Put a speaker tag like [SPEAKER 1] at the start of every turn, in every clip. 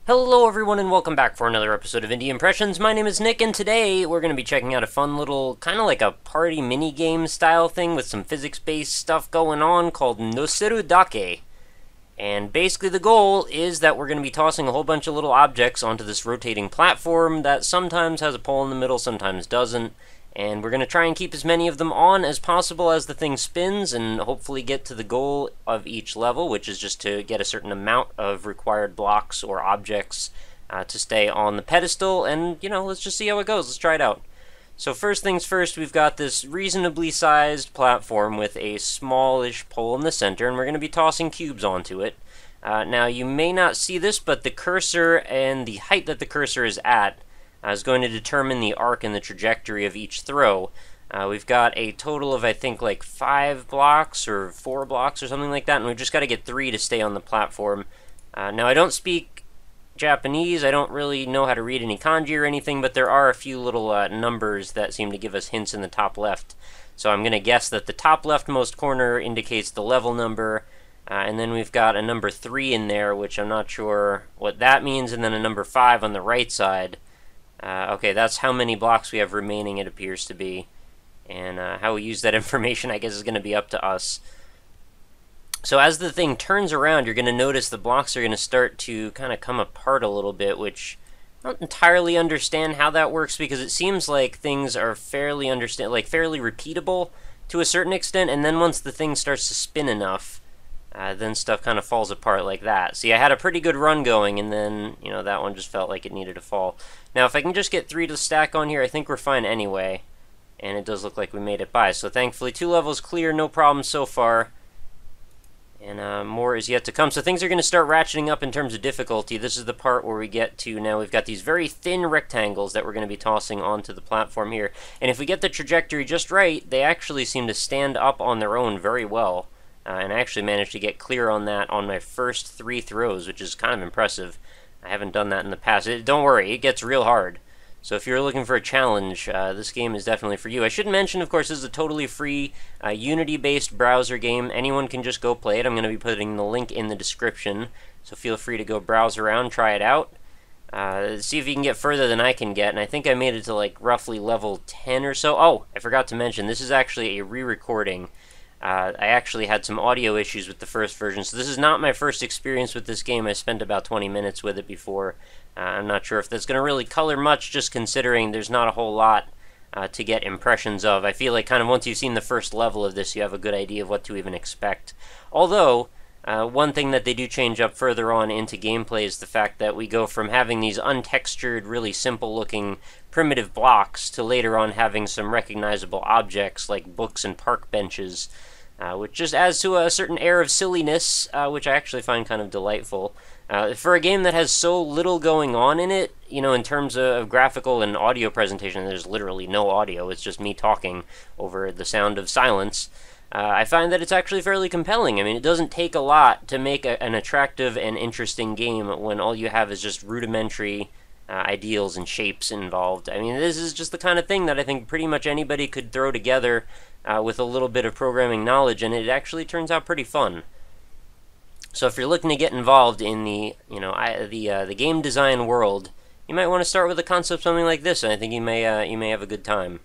[SPEAKER 1] Hello everyone and welcome back for another episode of Indie Impressions. My name is Nick and today we're going to be checking out a fun little, kind of like a party mini-game style thing with some physics-based stuff going on called Noserudake. And basically the goal is that we're going to be tossing a whole bunch of little objects onto this rotating platform that sometimes has a pole in the middle, sometimes doesn't. And we're going to try and keep as many of them on as possible as the thing spins and hopefully get to the goal of each level, which is just to get a certain amount of required blocks or objects to stay on the pedestal. And, let's just see how it goes. Let's try it out. So first things first, we've got this reasonably sized platform with a smallish pole in the center, and we're going to be tossing cubes onto it. Now, you may not see this, but the cursor and the height that the cursor is at is going to determine the arc and the trajectory of each throw. We've got a total of, I think, like 5 blocks or 4 blocks or something like that, and we've just got to get 3 to stay on the platform. Now, I don't speak Japanese. I don't really know how to read any kanji or anything, but there are a few little numbers that seem to give us hints in the top left. So I'm going to guess that the top leftmost corner indicates the level number, and then we've got a number 3 in there, which I'm not sure what that means, and then a number 5 on the right side. Okay, that's how many blocks we have remaining, it appears to be. And how we use that information, I guess, is going to be up to us. So as the thing turns around, you're going to notice the blocks are going to start to kind of come apart a little bit, which I don't entirely understand how that works, because it seems like things are fairly repeatable to a certain extent, and then once the thing starts to spin enough, then stuff kind of falls apart like that. See, I had a pretty good run going, and then, that one just felt like it needed to fall. Now, if I can just get 3 to stack on here, I think we're fine anyway. And it does look like we made it by. So thankfully, 2 levels clear, no problem so far. And more is yet to come. So things are going to start ratcheting up in terms of difficulty. This is the part where we get to, now we've got these very thin rectangles that we're going to be tossing onto the platform here. And if we get the trajectory just right, they actually seem to stand up on their own very well. And I actually managed to get clear on that on my first 3 throws, which is kind of impressive. I haven't done that in the past. Don't worry, it gets real hard. So if you're looking for a challenge, this game is definitely for you. I should mention, of course, this is a totally free Unity-based browser game. Anyone can just go play it. I'm going to be putting the link in the description, so feel free to go browse around, try it out. See if you can get further than I can get, and I think I made it to like roughly level 10 or so. Oh, I forgot to mention, this is actually a re-recording. I actually had some audio issues with the first version, so this is not my first experience with this game. I spent about 20 minutes with it before. I'm not sure if that's going to really color much, just considering there's not a whole lot to get impressions of. I feel like kind of once you've seen the first level of this, you have a good idea of what to even expect. Although, one thing that they do change up further on into gameplay is the fact that we go from having these untextured, really simple-looking primitive blocks to later on having some recognizable objects like books and park benches, which just adds to a certain air of silliness, which I actually find kind of delightful. For a game that has so little going on in it, in terms of graphical and audio presentation, there's literally no audio, it's just me talking over the sound of silence. I find that it's actually fairly compelling. I mean, it doesn't take a lot to make an attractive and interesting game when all you have is just rudimentary ideals and shapes involved. I mean, this is just the kind of thing that I think pretty much anybody could throw together with a little bit of programming knowledge, and it actually turns out pretty fun. So if you're looking to get involved in the game design world, you might want to start with a concept something like this, and I think you may have a good time.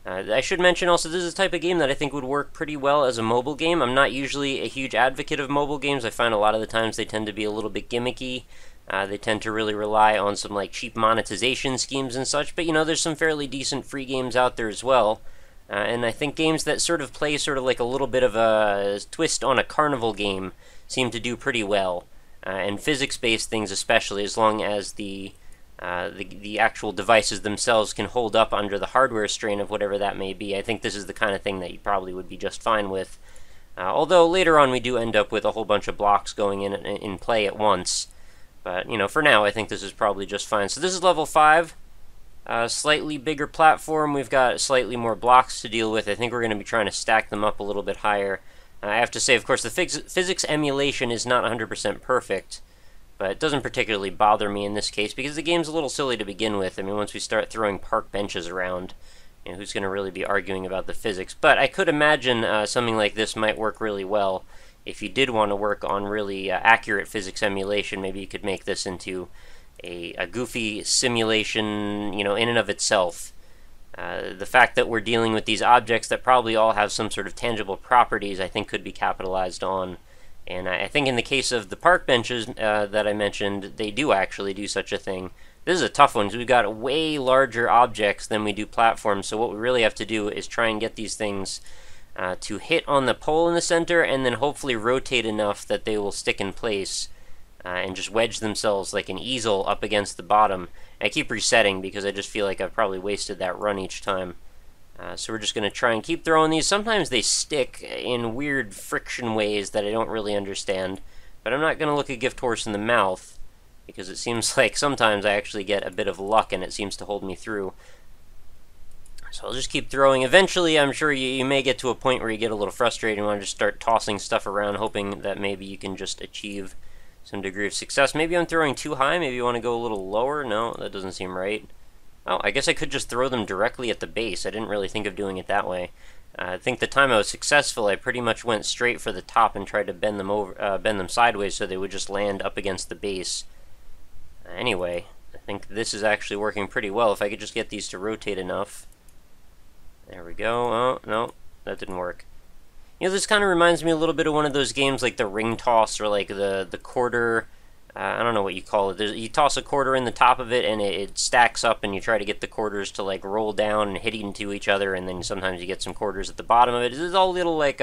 [SPEAKER 1] I should mention also, this is the type of game that I think would work pretty well as a mobile game. I'm not usually a huge advocate of mobile games. I find a lot of the times they tend to be a little bit gimmicky. They tend to really rely on some cheap monetization schemes and such, but there's some fairly decent free games out there as well. And I think games that sort of play sort of like a little bit of a twist on a carnival game seem to do pretty well. And physics-based things especially, as long as the actual devices themselves can hold up under the hardware strain of whatever that may be. I think this is the kind of thing that you probably would be just fine with. Although later on we do end up with a whole bunch of blocks going in play at once. But, for now, I think this is probably just fine. So this is level 5. Slightly bigger platform. We've got slightly more blocks to deal with. I think we're going to be trying to stack them up a little bit higher. I have to say, of course, the physics emulation is not 100% perfect. But it doesn't particularly bother me in this case, because the game's a little silly to begin with. I mean, once we start throwing park benches around, who's going to really be arguing about the physics? But I could imagine something like this might work really well if you did want to work on really accurate physics emulation. Maybe you could make this into a goofy simulation, you know, in and of itself. The fact that we're dealing with these objects that probably all have some sort of tangible properties, I think could be capitalized on. And I think in the case of the park benches that I mentioned, they do actually do such a thing. This is a tough one because we've got way larger objects than we do platforms, so what we really have to do is try and get these things to hit on the pole in the center and then hopefully rotate enough that they will stick in place and just wedge themselves like an easel up against the bottom. And I keep resetting because I just feel like I've probably wasted that run each time. So we're just going to try and keep throwing these. Sometimes they stick in weird friction ways that I don't really understand, but I'm not going to look a gift horse in the mouth because it seems like sometimes I actually get a bit of luck and it seems to hold me through. So I'll just keep throwing. Eventually, I'm sure you may get to a point where you get a little frustrated and want to just start tossing stuff around, hoping that maybe you can just achieve some degree of success. Maybe I'm throwing too high. Maybe you want to go a little lower. No, that doesn't seem right. Oh, I guess I could just throw them directly at the base. I didn't really think of doing it that way. I think the time I was successful, I pretty much went straight for the top and tried to bend them sideways so they would just land up against the base. Anyway, I think this is actually working pretty well. If I could just get these to rotate enough. There we go. Oh, no, that didn't work. You know, this kind of reminds me a little bit of one of those games like the ring toss or like the quarter. I don't know what you call it. You toss a quarter in the top of it and it stacks up and you try to get the quarters to like roll down and hit into each other, and then sometimes you get some quarters at the bottom of it. It's all little like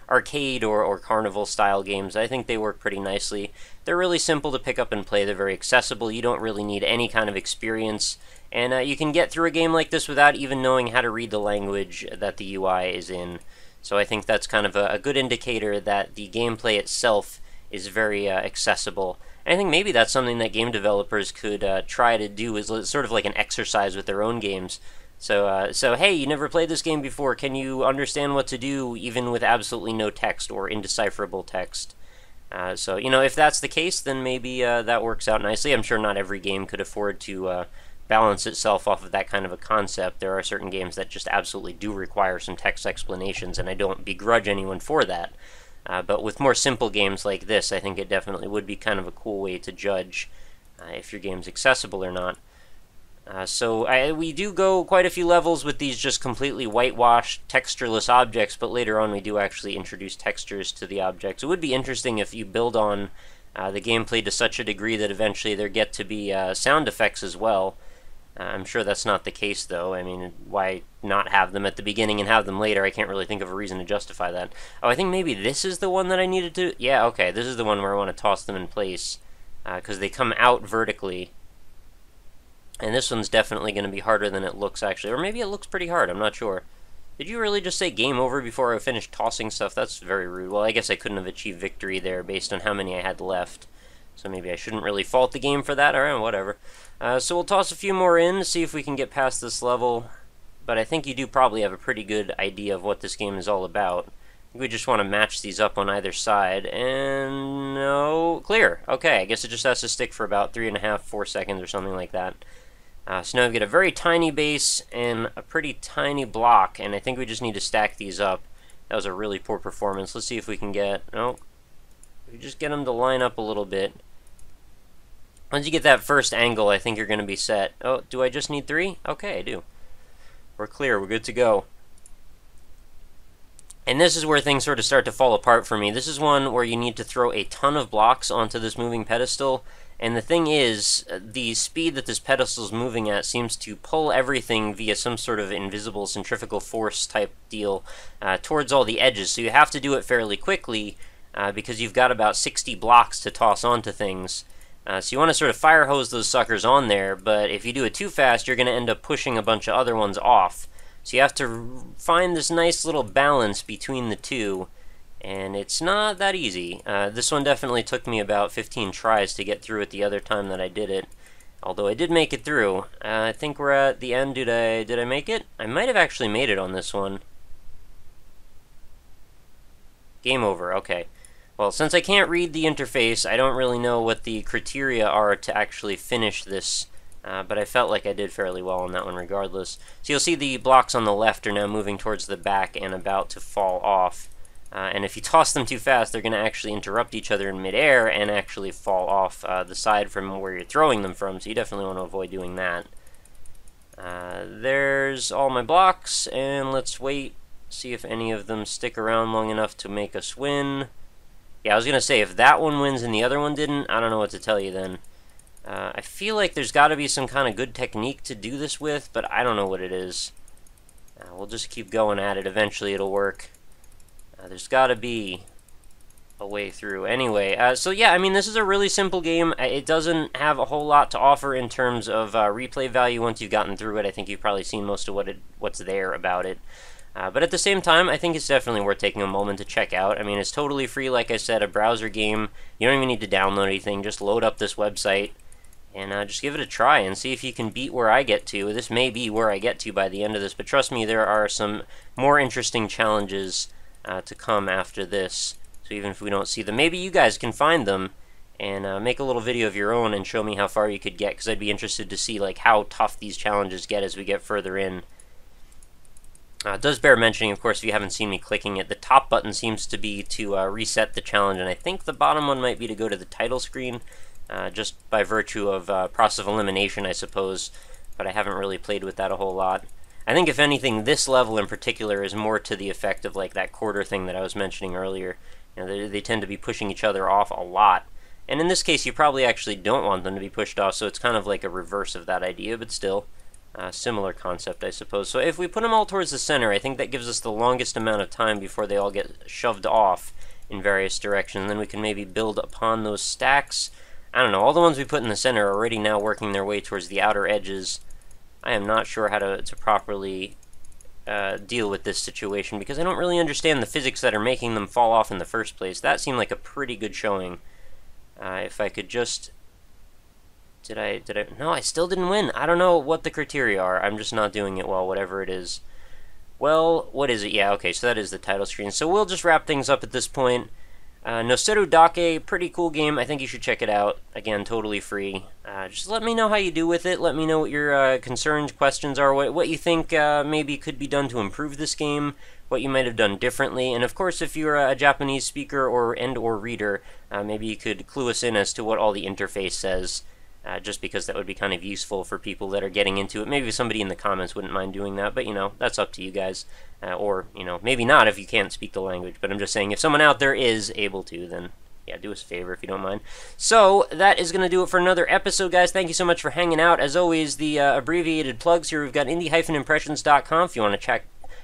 [SPEAKER 1] arcade or carnival style games. I think they work pretty nicely. They're really simple to pick up and play. They're very accessible. You don't really need any kind of experience, and you can get through a game like this without even knowing how to read the language that the UI is in. So I think that's kind of a good indicator that the gameplay itself is very accessible. And I think maybe that's something that game developers could try to do, is sort of like an exercise with their own games. So hey, you never played this game before. Can you understand what to do even with absolutely no text or indecipherable text? So, you know, if that's the case, then maybe that works out nicely. I'm sure not every game could afford to balance itself off of that kind of a concept. There are certain games that just absolutely do require some text explanations, and I don't begrudge anyone for that. But with more simple games like this, I think it definitely would be kind of a cool way to judge if your game's accessible or not. We do go quite a few levels with these just completely whitewashed, textureless objects, but later on we do actually introduce textures to the objects. It would be interesting if you build on the gameplay to such a degree that eventually there get to be sound effects as well. I'm sure that's not the case, though. I mean, why not have them at the beginning and have them later? I can't really think of a reason to justify that. Oh, I think maybe this is the one that I needed to... Yeah, okay, this is the one where I want to toss them in place, because they come out vertically. And this one's definitely going to be harder than it looks, actually. Or maybe it looks pretty hard, I'm not sure. Did you really just say game over before I finished tossing stuff? That's very rude. Well, I guess I couldn't have achieved victory there based on how many I had left. So maybe I shouldn't really fault the game for that. Alright, whatever. So we'll toss a few more in, see if we can get past this level. But I think you do probably have a pretty good idea of what this game is all about. We just want to match these up on either side. And no, clear. Okay, I guess it just has to stick for about 3.5, 4 seconds or something like that. So now we get a very tiny base and a pretty tiny block, and I think we just need to stack these up. That was a really poor performance. Let's see if we can get... No. We just get them to line up a little bit. Once you get that first angle, I think you're going to be set. Oh, do I just need 3? Okay, I do. We're clear. We're good to go. And this is where things sort of start to fall apart for me. This is one where you need to throw a ton of blocks onto this moving pedestal. And the thing is, the speed that this pedestal is moving at seems to pull everything via some sort of invisible centrifugal force type deal towards all the edges. So you have to do it fairly quickly because you've got about 60 blocks to toss onto things. So you want to sort of fire hose those suckers on there, but if you do it too fast, you're going to end up pushing a bunch of other ones off. So you have to find this nice little balance between the two, and it's not that easy. This one definitely took me about 15 tries to get through it the other time that I did it, although I did make it through. I think we're at the end. Did I make it? I might have actually made it on this one. Game over, okay. Well, since I can't read the interface, I don't really know what the criteria are to actually finish this, but I felt like I did fairly well on that one regardless. So you'll see the blocks on the left are now moving towards the back and about to fall off. And if you toss them too fast, they're going to actually interrupt each other in midair and actually fall off the side from where you're throwing them from, so you definitely want to avoid doing that. There's all my blocks, and let's wait, see if any of them stick around long enough to make us win. Yeah, I was going to say, if that one wins and the other one didn't, I don't know what to tell you then. I feel like there's got to be some kind of good technique to do this with, but I don't know what it is. We'll just keep going at it. Eventually it'll work. There's got to be a way through. Anyway, so yeah, I mean, this is a really simple game. It doesn't have a whole lot to offer in terms of replay value once you've gotten through it. I think you've probably seen most of what's there about it. But at the same time, I think it's definitely worth taking a moment to check out. I mean, it's totally free, like I said, a browser game. You don't even need to download anything. Just load up this website and just give it a try and see if you can beat where I get to. This may be where I get to by the end of this, but trust me, there are some more interesting challenges to come after this. So even if we don't see them, maybe you guys can find them and make a little video of your own and show me how far you could get, because I'd be interested to see like how tough these challenges get as we get further in. It does bear mentioning, of course, if you haven't seen me clicking it, the top button seems to be to reset the challenge, and I think the bottom one might be to go to the title screen, just by virtue of process of elimination, I suppose, but I haven't really played with that a whole lot. I think, if anything, this level in particular is more to the effect of like that quarter thing that I was mentioning earlier. You know, they tend to be pushing each other off a lot, and in this case, you probably actually don't want them to be pushed off, so it's kind of like a reverse of that idea, but still. Similar concept, I suppose. So if we put them all towards the center, I think that gives us the longest amount of time before they all get shoved off in various directions. And then we can maybe build upon those stacks. I don't know, all the ones we put in the center are already now working their way towards the outer edges. I am not sure how to properly deal with this situation, because I don't really understand the physics that are making them fall off in the first place. That seemed like a pretty good showing. If I could just... Did I... No, I still didn't win. I don't know what the criteria are. I'm just not doing it well, whatever it is. Well, what is it? Yeah, okay, so that is the title screen. So we'll just wrap things up at this point. Noserudake, pretty cool game. I think you should check it out. Again, totally free. Just let me know how you do with it. Let me know what your concerns, questions are, what you think maybe could be done to improve this game, what you might have done differently. And of course, if you're a Japanese speaker or reader, maybe you could clue us in as to what all the interface says. Just because that would be kind of useful for people that are getting into it. Maybe somebody in the comments wouldn't mind doing that, but, you know, that's up to you guys. Or, you know, maybe not if you can't speak the language, but I'm just saying if someone out there is able to, then, yeah, do us a favor if you don't mind. So, that is going to do it for another episode, guys. Thank you so much for hanging out. As always, the abbreviated plugs here, we've got indie-impressions.com if you want to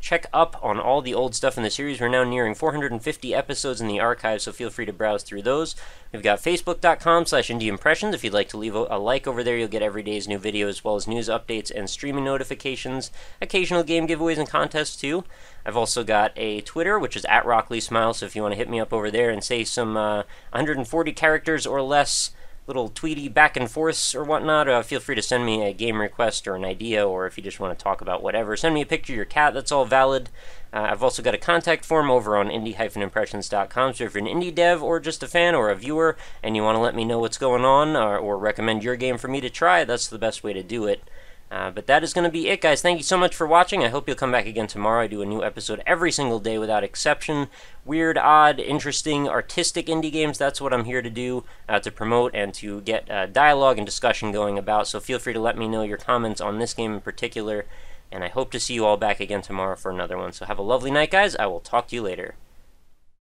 [SPEAKER 1] check up on all the old stuff in the series. We're now nearing 450 episodes in the archive, so feel free to browse through those. We've got facebook.com/indieimpressions. If you'd like to leave a like over there, you'll get every day's new video, as well as news updates and streaming notifications, occasional game giveaways and contests too. I've also got a Twitter, which is at RockLeeSmile, so if you want to hit me up over there and say some 140 characters or less little tweety back and forths or whatnot, feel free to send me a game request or an idea, or if you just want to talk about whatever, send me a picture of your cat. That's all valid. I've also got a contact form over on indie-impressions.com, so if you're an indie dev or just a fan or a viewer and you want to let me know what's going on or recommend your game for me to try, that's the best way to do it. But that is going to be it, guys. Thank you so much for watching. I hope you'll come back again tomorrow. I do a new episode every single day without exception. Weird, odd, interesting, artistic indie games. That's what I'm here to do, to promote and to get dialogue and discussion going about. So feel free to let me know your comments on this game in particular. And I hope to see you all back again tomorrow for another one. So have a lovely night, guys. I will talk to you later.